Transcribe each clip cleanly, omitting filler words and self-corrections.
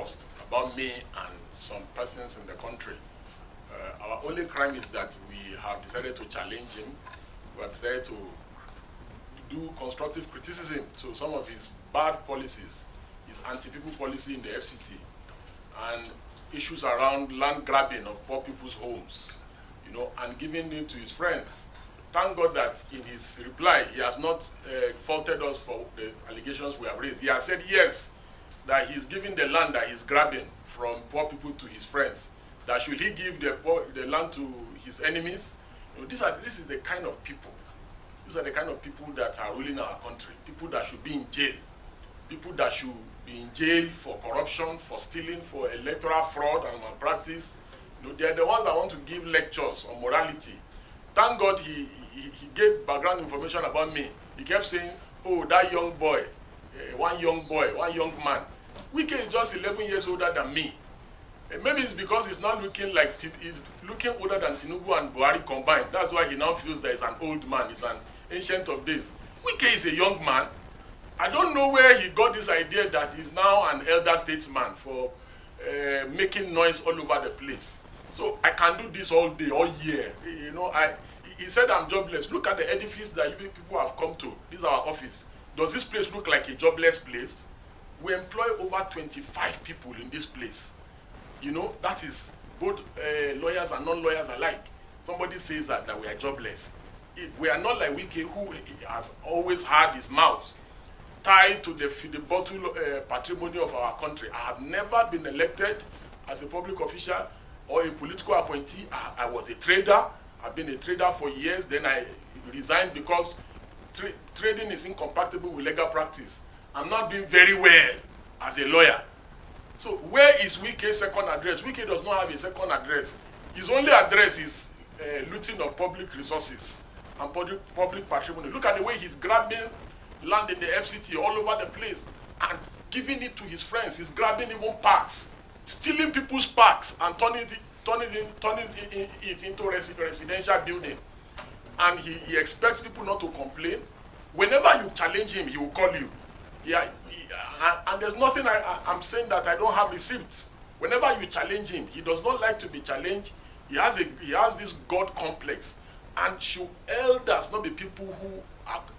discussed about me and some persons in the country. Our only crime is that we have decided to challenge him. We have decided to do constructive criticism to some of his bad policies, his anti-people policy in the FCT, and issues around land grabbing of poor people's homes, you know, and giving it to his friends. Thank God that in his reply, he has not faulted us for the allegations we have raised. He has said yes, that he's giving the land that he's grabbing from poor people to his friends. That should he give the land to his enemies? You know, this is the kind of people. These are the kind of people that are ruling our country. People that should be in jail. People that should be in jail for corruption, for stealing, for electoral fraud and malpractice. You know, they're the ones that want to give lectures on morality. Thank God he gave background information about me. He kept saying, oh, that young boy, one young man. Wike is just 11 years older than me. And maybe it's because he's not looking like, he's looking older than Tinubu and Buhari combined. That's why he now feels that he's an old man, he's an ancient of days. Wike is a young man. I don't know where he got this idea that he's now an elder statesman for making noise all over the place. So I can do this all day, all year. You know, he said I'm jobless. Look at the edifice that you people have come to. This is our office. Does this place look like a jobless place? We employ over 25 people in this place. You know, that is both lawyers and non-lawyers alike. Somebody says that we are jobless. We are not like Wike, who has always had his mouth tied to the bottle patrimony of our country. I have never been elected as a public official or a political appointee. I was a trader. I've been a trader for years. Then I resigned because trading is incompatible with legal practice. I'm not doing very well as a lawyer. So where is Wike's second address? Wike does not have a second address. His only address is looting of public resources and public patrimony. Look at the way he's grabbing land in the FCT all over the place and giving it to his friends. He's grabbing even parks, stealing people's parks and turning it into residential building. And he expects people not to complain. Whenever you challenge him, he will call you. And there's nothing I'm saying that I don't have receipts. Whenever you challenge him, he does not like to be challenged. He has this God complex. And should elders not be people who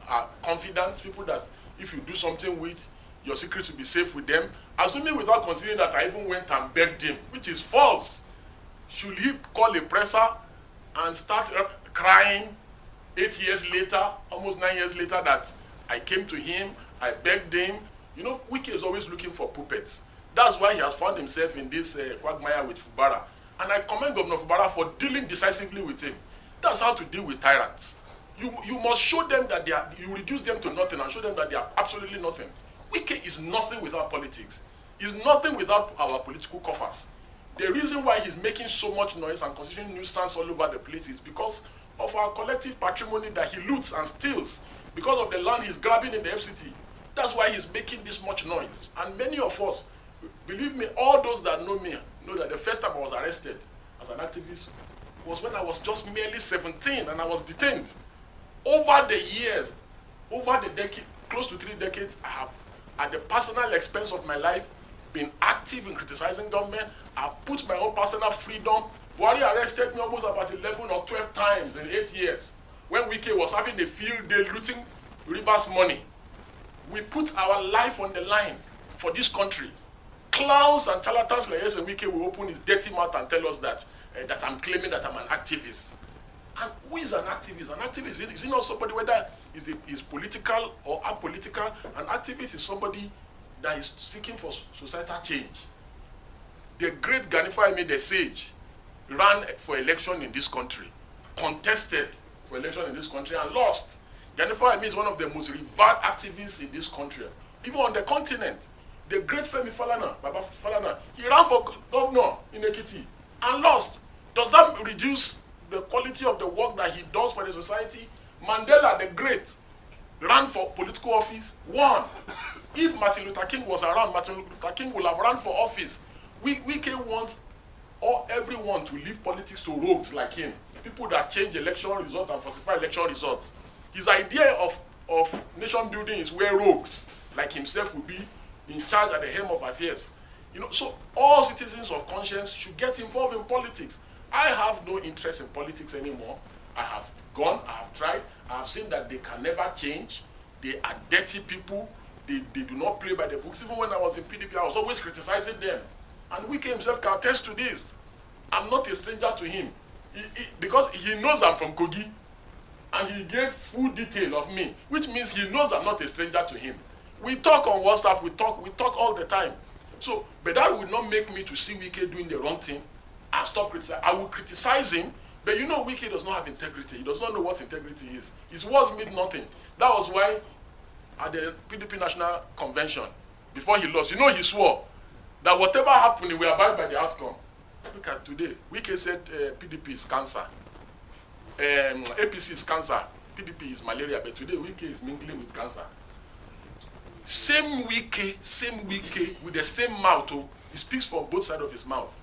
are confident, people that if you do something with, your secrets will be safe with them, assuming without considering that I even went and begged him, which is false. Should he call a presser and start crying 8 years later, almost 9 years later, that I came to him, I begged him? You know, Wike is always looking for puppets. That's why he has found himself in this quagmire with Fubara. And I commend Governor Fubara for dealing decisively with him. That's how to deal with tyrants. You must show them that you reduce them to nothing and show them that they are absolutely nothing. Wike is nothing without politics. He's nothing without our political coffers. The reason why he's making so much noise and constituting nuisance all over the place is because of our collective patrimony that he loots and steals, because of the land he's grabbing in the FCT. That's why he's making this much noise. And many of us, believe me, all those that know me, know that the first time I was arrested as an activist was when I was just merely 17 and I was detained. Over the years, over the decade, close to 3 decades, I have, at the personal expense of my life, been active in criticizing government. I've put my own personal freedom. Buhari arrested me almost about 11 or 12 times in 8 years. When Wike was having a field day looting Rivers money. We put our life on the line for this country. Clowns and charlatans like Nyesom Wike will open his dirty mouth and tell us that I'm claiming that I'm an activist. And who is an activist? An activist is not somebody, whether is political or apolitical. An activist is somebody that is seeking for societal change. The great Gani Fawehinmi, the sage, ran for election in this country, contested for election in this country and lost. Gani Fawehinmi is one of the most revered activists in this country, even on the continent. The great Femi Falana, Baba Falana, he ran for governor in Ekiti and lost. Does that reduce the quality of the work that he does for the society? Mandela, the great, ran for political office, won. If Martin Luther King was around, Martin Luther King would have run for office. Wike wants everyone to leave politics to rogues like him, people that change election results and falsify election results. His idea of nation building is where rogues like himself will be in charge at the helm of affairs. You know, so all citizens of conscience should get involved in politics. I have no interest in politics anymore. I have gone, I have tried, I have seen that they can never change. They are dirty people. They do not play by the books. Even when I was in PDP, I was always criticizing them. And Wike himself can attest to this. I'm not a stranger to him. Because he knows I'm from Kogi. And he gave full detail of me, which means he knows I'm not a stranger to him. We talk on WhatsApp, we talk all the time. So, but that will not make me to see Wike doing the wrong thing and stop criticizing. I will criticize him, but you know Wike does not have integrity. He does not know what integrity is. His words mean nothing. That was why at the PDP National Convention, before he lost, you know he swore that whatever happened, he will abide by the outcome. Look at today. Wike said PDP is cancer. APC is cancer. PDP is malaria, but today Wike is mingling with cancer. Same Wike with the same mouth. Oh, he speaks from both sides of his mouth.